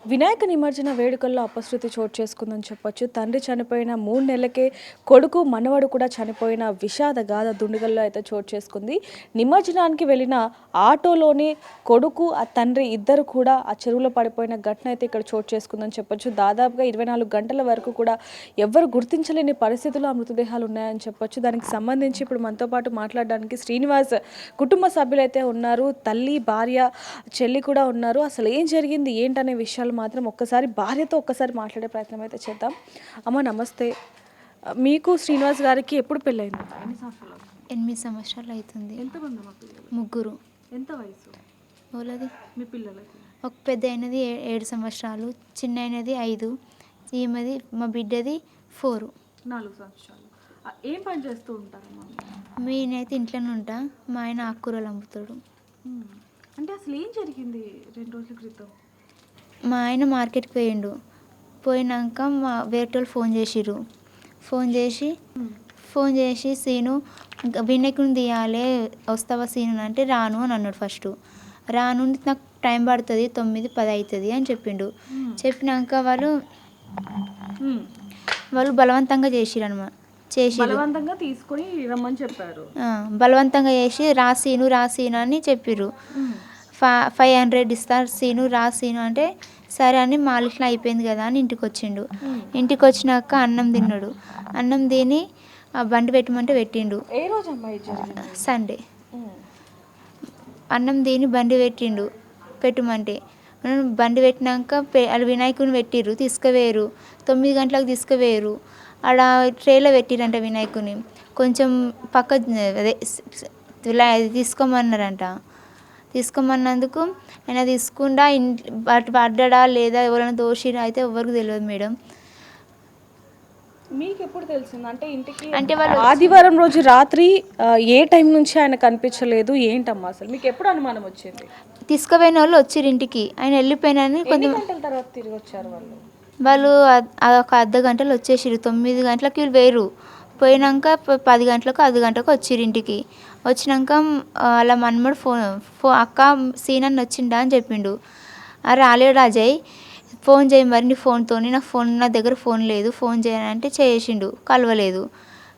వినాయక నిమజ్జన వేడుకల్లో అపశృతి చోటు చేసుకుందని చెప్పొచ్చు. తండ్రి చనిపోయిన 3 నెలలకే కొడుకు, మనవడు కూడా చనిపోయిన విషాద గాథ దుండిగల్లో అయితే చోటు చేసుకుంది. నిమజ్జనానికి వెళ్ళిన ఆటోలోనే కొడుకు, ఆ తండ్రి ఇద్దరు కూడా ఆ చెరువులో పడిపోయిన ఘటన అయితే ఇక్కడ చోటు చేసుకుందని చెప్పొచ్చు. దాదాపుగా 24 గంటల వరకు కూడా ఎవ్వరు గుర్తించలేని పరిస్థితుల్లో ఆ మృతదేహాలు ఉన్నాయని చెప్పొచ్చు. దానికి సంబంధించి ఇప్పుడు మనతో పాటు మాట్లాడడానికి శ్రీనివాస్ కుటుంబ సభ్యులైతే ఉన్నారు. తల్లి, భార్య, చెల్లి కూడా ఉన్నారు. అసలు ఏం జరిగింది ఏంటనే విషయాలు మాత్రం ఒక్కసారి భార్యతో మాట్లాడే ప్రయత్నం అయితే చేద్దాం. అమ్మ నమస్తే. మీకు శ్రీనివాస్ గారికి ఎప్పుడు పెళ్ళైంది? 8 సంవత్సరాలు అవుతుంది. ఎంతమంది మా పిల్లలు? 3. ఎంత వయసు వాళ్ళది మీ పిల్లలకి? ఒక పెద్ద అయినది 7 సంవత్సరాలు, చిన్న అయినది 5, ఈమెది మా బిడ్డది 4. 4 సంవత్సరాలు. ఏం పని చేస్తూ ఉంటారమ్మా? నేనైతే ఇంట్లోనే ఉంటా, మా ఆయన ఆకుకూరలు అమ్ముతాడు. అంటే అసలు ఏం జరిగింది 2 రోజుల క్రితం? మా ఆయన మార్కెట్కి పోయినాక మా వేరేటోళ్ళు ఫోన్ చేసి సీను వినాయకుని తీయాలి, వస్తావా సీను అంటే రాను అని అన్నాడు. ఫస్ట్ రాను, నాకు టైం పడుతుంది, 9-10 అవుతుంది అని చెప్పిండు. చెప్పినాక వాళ్ళు బలవంతంగా చేసిరన్నమాట. బలవంతంగా తీసుకొని రమ్మని చెప్పారు. బలవంతంగా చేసి రాసీను అని చెప్పిర్రు. 500 ఇస్తారు సీను, సీను అంటే సరే అని మాలిష్లో అయిపోయింది కదా అని ఇంటికి వచ్చిండు. ఇంటికి వచ్చినాక అన్నం తిన్నాడు. అన్నం తిని బండి పెట్టమంటే పెట్టిండు. ఏ రోజు అమ్మాయి జరిగింది? సండే. అన్నం తిని బండి పెట్టమంటే బండి పెట్టినాక వాళ్ళు వినాయకుని పెట్టిర్రు, తీసుకుపోయారు. 9 గంటలకు తీసుకుపోయారు. ఆడ ట్రేలో పెట్టిరంట వినాయకుని. కొంచెం పక్క అదే తీసుకోమన్నారంట. తీసుకోమన్నందుకు ఆయన తీసుకుండా పడ్డా లేదా ఎవరైనా దోషిరా అయితే ఎవరికి తెలియదు మేడం. మీకు ఎప్పుడు తెలిసింది? అంటే ఇంటికి అంటే వాళ్ళు ఆదివారం రోజు రాత్రి ఏ టైం నుంచి ఆయన కనిపించలేదు ఏంటమ్మా? అసలు మీకు ఎప్పుడు అనుమానం వచ్చింది? తీసుకుపోయిన వాళ్ళు వచ్చిర్రు ఇంటికి, ఆయన వెళ్ళిపోయినని కొన్ని గంటల తర్వాత తిరిగి వచ్చారు వాళ్ళు ఒక అర్ధ గంటలు వచ్చేసిరు. 9 గంటలకు వీళ్ళు పోయినాక 10 గంటలకు 10 గంటలకు వచ్చిర్రు ఇంటికి. వచ్చినాక వాళ్ళ మనమడు అక్క సీనన్న వచ్చిండా అని చెప్పిండు. రాలేడు అజయ్, ఫోన్ చేయి మరి నీ ఫోన్తో, నా దగ్గర ఫోన్ లేదు, ఫోన్ చేయాలంటే చేసిండు. కలవలేదు.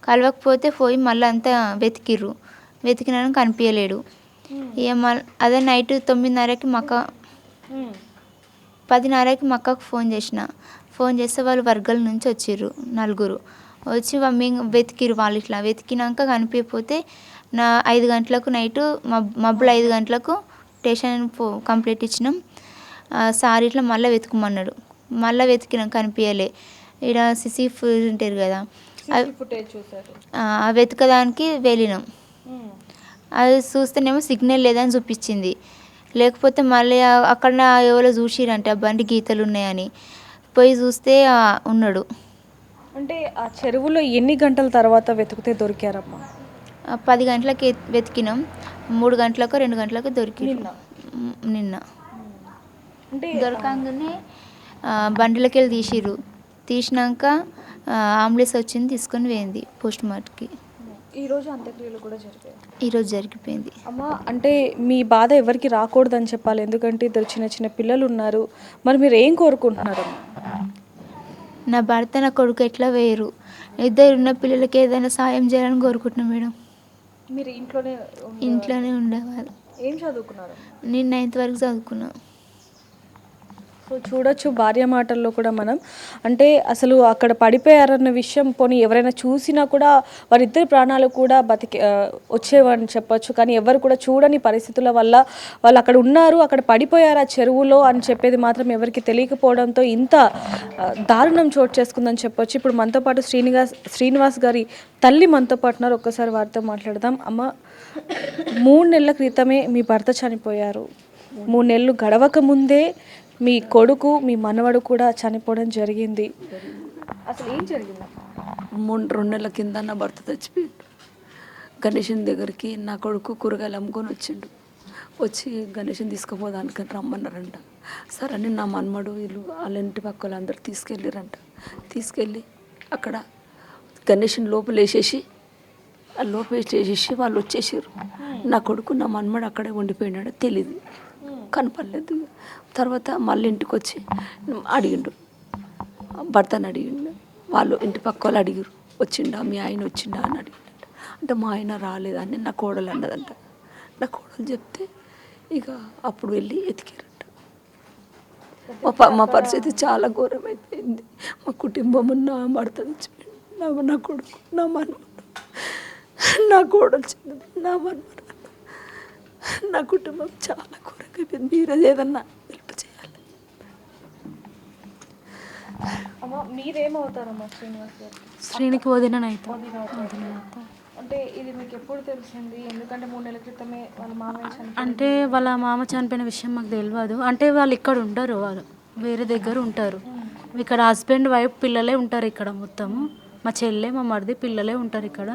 కలవకపోతే పోయి మళ్ళీ అంతా వెతికినా కనిపించలేడు. అదే నైట్ 9:30కి 10:30కి మా అక్కకు ఫోన్ చేస్తే వాళ్ళు వర్గాల నుంచి వచ్చిర్రు 4. వచ్చి వెతికిరు. వాళ్ళు ఇట్లా వెతికినాక కనిపించకపోతే 5 గంటలకు నైటు మబ్బులు 5 గంటలకు స్టేషన్ కంప్లీట్ ఇచ్చినాం. సార్ ఇట్లా మళ్ళీ వెతుకుమన్నాడు. మళ్ళీ వెతికినాం కనిపించలే. ఇక్కడ సిసి ఉంటారు కదా, ఆ వెతకడానికి వెళ్ళినాం. అది చూస్తేనేమో సిగ్నల్ లేదని చూపించింది. లేకపోతే మళ్ళీ అక్కడ ఎవరో చూసిరంట బండి గీతలు ఉన్నాయని. పోయి చూస్తే ఉన్నాడు. అంటే ఆ చెరువులో ఎన్ని గంటల తర్వాత వెతికితే దొరికారమ్మా? 10 గంటలకి వెతికినాం. 3 గంటలకు 2 గంటలకు నిన్న అంటే దొరకంగానే బండిలోకి వెళ్ళి తీసినాక అంబులెన్స్ వచ్చింది, తీసుకొని పోయింది పోస్ట్ మార్టంకి. ఈరోజు అంత్యక్రియలు కూడా జరిగాయి. ఈరోజు జరిగిపోయింది. అమ్మ అంటే మీ బాధ ఎవరికి రాకూడదని చెప్పాలి, ఎందుకంటే ఇద్దరు చిన్న పిల్లలు ఉన్నారు. మరి మీరు ఏం కోరుకుంటున్నారమ్మా? నా భర్త నా కొడుకు ఎట్లా వేరు, ఇద్దరు ఉన్న పిల్లలకి ఏదైనా సాయం చేయాలని కోరుకుంటున్నాను మేడం. మీరు ఇంట్లోనే ఉండేవాళ్ళు. ఏం చదువుకున్నారు? నేను 9th వరకు చదువుకున్నాను. సో చూడొచ్చు భార్య మాటల్లో కూడా మనం, అంటే అసలు అక్కడ పడిపోయారన్న విషయం పోనీ ఎవరైనా చూసినా కూడా వారిద్దరి ప్రాణాలు కూడా వచ్చేవని చెప్పొచ్చు. కానీ ఎవరు కూడా చూడని పరిస్థితుల వల్ల వాళ్ళు అక్కడ ఉన్నారు, అక్కడ పడిపోయారు ఆ చెరువులో అని చెప్పేది మాత్రం ఎవరికి తెలియకపోవడంతో ఇంత దారుణం చోటు చేసుకుందని చెప్పొచ్చు. ఇప్పుడు మనతో పాటు శ్రీనివాస్ గారి తల్లి మనతో పాటు ఉన్నారు. ఒక్కసారి వారితో మాట్లాడదాం. అమ్మ 3 నెలల క్రితమే మీ భర్త చనిపోయారు. 3 నెలలు గడవక ముందే మీ కొడుకు, మీ మనవడు కూడా చనిపోవడం జరిగింది. అసలు ఏం జరిగింది? 2 నెలల కింద నా భర్త చచ్చిపోయిండు. గణేషన్ దగ్గరికి నా కొడుకు కూరగాయలు అమ్ముకొని వచ్చిండు. వచ్చి గణేషన్ తీసుకుపోదానికి రమ్మన్నారంట. సరే అని నా మనమడు వీళ్ళు వాళ్ళ ఇంటి పక్క వాళ్ళందరూ తీసుకెళ్ళి అక్కడ గణేషన్ లోపలేసేసి వాళ్ళు వచ్చేసారు. నా కొడుకు నా మనమడు అక్కడే ఉండిపోయినాడో తెలీదు. కనపడలేదు. తర్వాత మళ్ళీ ఇంటికి వచ్చి అడిగిండు, భర్తను అడిగిండు. వాళ్ళు ఇంటి పక్క వాళ్ళు అడిగారు, వచ్చిండా మీ ఆయన వచ్చిండా అని అడిగిండు. అంటే మా ఆయన రాలేదని నా కోడలు అన్నదంట. నా కోడలు చెప్తే ఇక అప్పుడు వెళ్ళి ఎతికారంట. మా పరిస్థితి చాలా ఘోరమైపోయింది. మా కుటుంబం నా భర్త చచ్చిపోయింది, నా కొడుకు, నా మనవడు, నా కోడలు చిన్నది, నా మనవడు, నా కుటుంబం చాలా ఘోరంగా అయిపోయింది. మీరు ఏదన్నా హెల్ప్ చేయాలి. అమ్మ మీరేమవుతారమ్మా శ్రీనివాస్ గారు? శ్రీనికి వదిననైతే అంటే ఇది మీకు ఎప్పుడు తెలిసింది? ఎందుకంటే 3 నెలల క్రితమే వాళ్ళ మామయ్య చనిపోయారు. అంటే వాళ్ళ మామ చనిపోయిన విషయం మాకు తెలియదు. అంటే వాళ్ళు ఇక్కడ ఉండరు, వాళ్ళు వేరే దగ్గర ఉంటారు. ఇక్కడ హస్బెండ్ వైఫ్ పిల్లలే ఉంటారు ఇక్కడ మొత్తము. మా చెల్లె మా మరిది పిల్లలే ఉంటారు ఇక్కడ.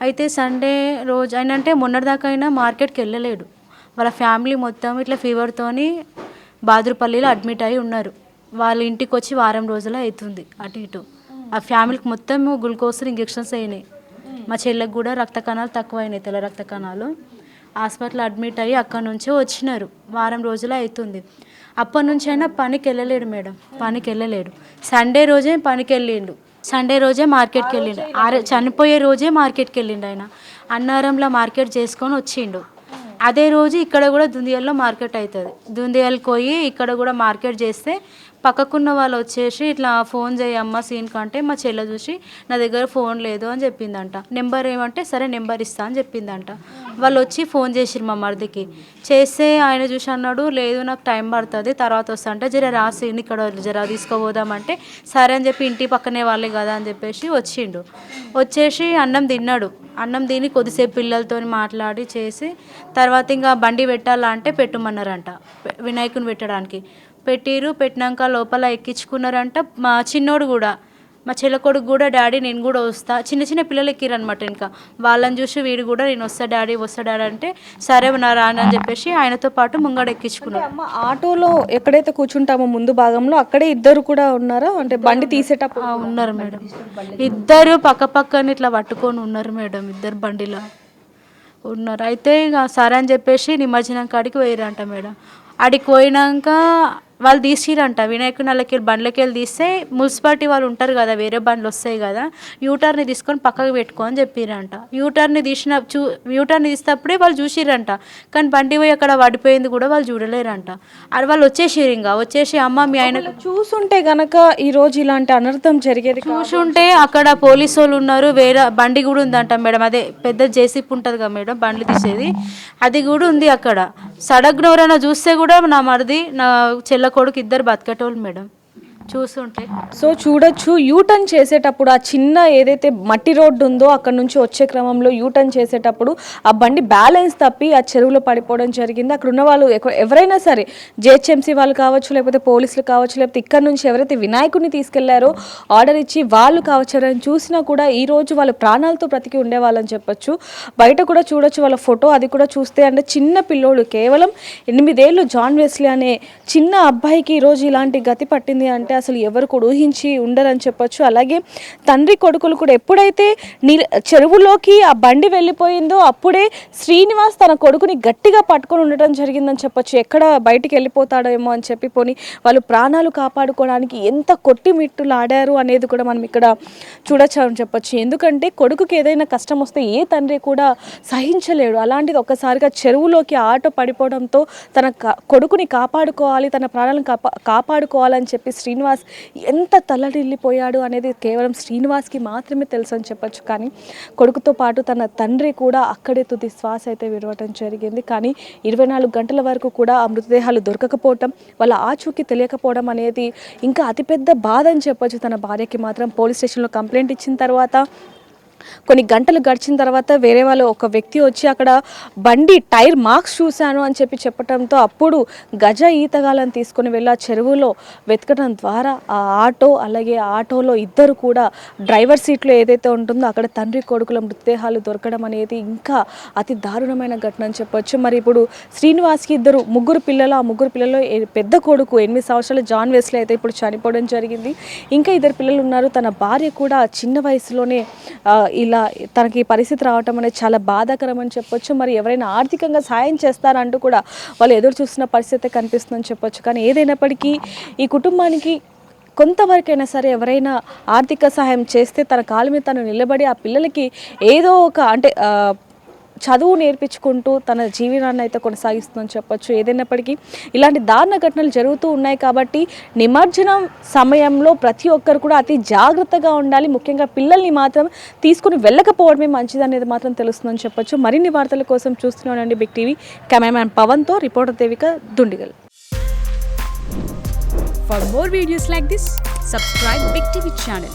అయితే సండే రోజు ఆయన అంటే మొన్నటిదాకా అయినా మార్కెట్కి వెళ్ళలేడు. వాళ్ళ ఫ్యామిలీ మొత్తం ఇట్లా ఫీవర్తోని బాదురుపల్లిలో అడ్మిట్ అయి ఉన్నారు. వాళ్ళ ఇంటికి వచ్చి వారం రోజులు అవుతుంది అటు ఇటు. ఆ ఫ్యామిలీకి మొత్తం గ్లూకోజ్ ఇంజెక్షన్స్ అయినాయి. మా చెల్లెకి కూడా రక్త కణాలు తక్కువైనాయి, తెల్ల రక్త కణాలు. హాస్పిటల్ అడ్మిట్ అయ్యి అక్కడి నుంచే వచ్చినారు. వారం రోజులు అవుతుంది. అప్పటి నుంచి అయినా పనికి వెళ్ళలేడు మేడం, పనికి వెళ్ళలేడు. సండే రోజే పనికి వెళ్ళిండు, సండే రోజే మార్కెట్కి వెళ్ళిండు. చనిపోయే రోజే మార్కెట్కి వెళ్ళిండు. ఆయన అన్నారంలో మార్కెట్ చేసుకొని వచ్చిండు. అదే రోజు ఇక్కడ కూడా దుందియాల్లో మార్కెట్ అవుతుంది. దుందియాలకు పోయి ఇక్కడ కూడా మార్కెట్ చేస్తే పక్కకున్న వాళ్ళు వచ్చేసి ఇట్లా ఫోన్ చేయమ్మ సీన్కి అంటే మా చెల్లె చూసి నా దగ్గర ఫోన్ లేదు అని చెప్పిందంట. నెంబర్ ఏమంటే సరే నెంబర్ ఇస్తా అని చెప్పిందంట. వాళ్ళు వచ్చి ఫోన్ చేసిరు మా మరిదికి. చేస్తే ఆయన చూసి అన్నాడు, లేదు నాకు టైం పడుతుంది తర్వాత వస్తా అంటే, జర రాసి ఇక్కడ జర తీసుకోపోదామంటే సరే అని చెప్పి ఇంటి పక్కనే వాళ్ళే కదా అని చెప్పేసి వచ్చిండు. వచ్చేసి అన్నం తిన్నాడు. అన్నం తిని కొద్దిసేపు పిల్లలతో మాట్లాడి చేసి తర్వాత ఇంకా బండి పెట్టాలా అంటే పెట్టుమన్నారంట, వినాయకుని పెట్టడానికి. పెట్టినాక లోపల ఎక్కించుకున్నారంట. మా చిన్నోడు కూడా, మా చెల్ల కొడుకు కూడా డాడీ నేను కూడా వస్తా, చిన్న చిన్న పిల్లలు ఎక్కిరనమాట. ఇంకా వాళ్ళని చూసి వీడు కూడా నేను వస్తా డాడీ అంటే సరే నా రాని అని చెప్పేసి ఆయనతో పాటు ముంగడ ఎక్కించుకున్నాడు. అమ్మ ఆటోలో ఎక్కడైతే కూర్చుంటామో ముందు భాగంలో అక్కడే ఇద్దరు కూడా ఉన్నారా? అంటే బండి తీసేటప్పుడు ఉన్నారు మేడం, ఇద్దరు పక్క పక్కన ఇట్లా పట్టుకొని ఉన్నారు మేడం, ఇద్దరు బండిలో ఉన్నారు. అయితే ఇక సరే అని చెప్పేసి నిమజ్జనం కాడికి పోయిరంట మేడం. ఆడికి పోయినాక వాళ్ళు తీసిరంట వినాయకుని వాళ్ళకి బండ్లకి వెళ్ళి తీస్తే మున్సిపాలిటీ వాళ్ళు ఉంటారు కదా, వేరే బండ్లు వస్తాయి కదా, యూటర్ని తీసుకొని పక్కకు పెట్టుకో అని చెప్పిరంట. యూటర్ని తీసేటప్పుడే వాళ్ళు చూసిరంట, కానీ బండి పోయి అక్కడ పడిపోయింది కూడా వాళ్ళు చూడలేరంట. అది వాళ్ళు వచ్చేసిరు. ఇంకా వచ్చేసి అమ్మ మీ ఆయన చూసుంటే గనక ఈ రోజు ఇలాంటి అనర్థం జరిగేది. చూసుంటే అక్కడ పోలీసు వాళ్ళు ఉన్నారు, వేరే బండి కూడా ఉందంట మేడం, అదే పెద్ద జేసీపీ ఉంటుంది కదా మేడం బండ్లు తీసేది, అది కూడా ఉంది అక్కడ. సడగ్న ఎవరైనా చూస్తే కూడా నా మరిది నా చెల్ల కొడుకు ఇద్దరు బతకటోళ్ళు మేడం చూస్తుంటే. సో చూడొచ్చు, యూటర్న్ చేసేటప్పుడు ఆ చిన్న ఏదైతే మట్టి రోడ్డు ఉందో అక్కడ నుంచి వచ్చే క్రమంలో యూటర్న్ చేసేటప్పుడు ఆ బండి బ్యాలెన్స్ తప్పి ఆ చెరువులో పడిపోవడం జరిగింది. అక్కడ ఉన్న వాళ్ళు ఎవరైనా సరే, జిహెచ్ఎంసీ వాళ్ళు కావచ్చు, లేకపోతే పోలీసులు కావచ్చు, లేకపోతే ఇక్కడ నుంచి ఎవరైతే వినాయకుడిని తీసుకెళ్లారో ఆర్డర్ ఇచ్చి వాళ్ళు కావచ్చు, ఎవరైనా చూసినా కూడా ఈ రోజు వాళ్ళు ప్రాణాలతో బ్రతికి ఉండేవాళ్ళని చెప్పొచ్చు. బయట కూడా చూడొచ్చు వాళ్ళ ఫోటో, అది కూడా చూస్తే అంటే చిన్న పిల్లోడు, కేవలం 8 ఏళ్ళు జాన్ వెస్లీ అనే చిన్న అబ్బాయికి ఈరోజు ఇలాంటి గతి పట్టింది అంటే అసలు ఎవరు కూడా ఊహించి ఉండరని చెప్పొచ్చు. అలాగే తండ్రి కొడుకులు కూడా ఎప్పుడైతే చెరువులోకి ఆ బండి వెళ్ళిపోయిందో అప్పుడే శ్రీనివాస్ తన కొడుకుని గట్టిగా పట్టుకొని ఉండటం జరిగిందని చెప్పొచ్చు. ఎక్కడ బయటికి వెళ్ళిపోతాడేమో అని చెప్పి పోని వాళ్ళు ప్రాణాలు కాపాడుకోవడానికి ఎంత కొట్టిమిట్టులు ఆడారు అనేది కూడా మనం ఇక్కడ చూడొచ్చు అని చెప్పొచ్చు. ఎందుకంటే కొడుకుకి ఏదైనా కష్టం వస్తే ఏ తండ్రి కూడా సహించలేడు. అలాంటిది ఒక్కసారిగా చెరువులోకి ఆటో పడిపోవడంతో తన కొడుకుని కాపాడుకోవాలి, తన ప్రాణాలను కాపాడుకోవాలని చెప్పి శ్రీనివాస్ ఎంత తల్లడిల్లిపోయాడు అనేది కేవలం శ్రీనివాస్కి మాత్రమే తెలుసు అని చెప్పొచ్చు. కానీ కొడుకుతో పాటు తన తండ్రి కూడా అక్కడే తుది శ్వాస అయితే విడవటం జరిగింది. కానీ 24 గంటల వరకు కూడా ఆ మృతదేహాలు దొరకకపోవటం, వాళ్ళ ఆచూకీ తెలియకపోవడం అనేది ఇంకా అతిపెద్ద బాధ అని చెప్పొచ్చు. తన భార్యకి మాత్రం పోలీస్ స్టేషన్లో కంప్లైంట్ ఇచ్చిన తర్వాత కొన్ని గంటలు గడిచిన తర్వాత వేరే వాళ్ళు ఒక వ్యక్తి వచ్చి అక్కడ బండి టైర్ మార్క్స్ చూశాను అని చెప్పటంతో అప్పుడు గజ ఈతగాలను తీసుకొని వెళ్ళి ఆ చెరువులో వెతకడం ద్వారా ఆ ఆటో, అలాగే ఆటోలో ఇద్దరు కూడా డ్రైవర్ సీట్లో ఏదైతే ఉంటుందో అక్కడ తండ్రి కొడుకుల మృతదేహాలు దొరకడం అనేది ఇంకా అతి దారుణమైన ఘటన అని చెప్పొచ్చు. మరి ఇప్పుడు శ్రీనివాస్కి ముగ్గురు పిల్లలు, ఆ ముగ్గురు పిల్లలు పెద్ద కొడుకు 8 సంవత్సరాల జాన్ వెస్లీ అయితే ఇప్పుడు చనిపోవడం జరిగింది. ఇంకా 2 పిల్లలు ఉన్నారు. తన భార్య కూడా చిన్న వయసులోనే ఇలా తనకి ఈ పరిస్థితి రావటం అనేది చాలా బాధాకరం అని చెప్పొచ్చు. మరి ఎవరైనా ఆర్థికంగా సాయం చేస్తారంటూ కూడా వాళ్ళు ఎదురు చూస్తున్న పరిస్థితి కనిపిస్తుందని చెప్పొచ్చు. కానీ ఏదైనప్పటికీ ఈ కుటుంబానికి కొంతవరకైనా సరే ఎవరైనా ఆర్థిక సహాయం చేస్తే తన కాళ్ళ మీద తను నిలబడి ఆ పిల్లలకి ఏదో ఒక అంటే చదువు నేర్పించుకుంటూ తన జీవనాన్ని అయితే కొనసాగిస్తుందని చెప్పొచ్చు. ఏదైనప్పటికీ ఇలాంటి దారుణ ఘటనలు జరుగుతూ ఉన్నాయి కాబట్టి నిమజ్జనం సమయంలో ప్రతి ఒక్కరు కూడా అతి జాగ్రత్తగా ఉండాలి. ముఖ్యంగా పిల్లల్ని మాత్రం తీసుకుని వెళ్ళకపోవడమే మంచిది అనేది మాత్రం తెలుస్తుందని చెప్పొచ్చు. మరిన్ని వార్తల కోసం చూస్తున్నానండి బిగ్ టీవీ. కెమెరామ్యాన్ పవన్తో reporter Devika, Dundigal. For more videos like this, subscribe Big TV channel.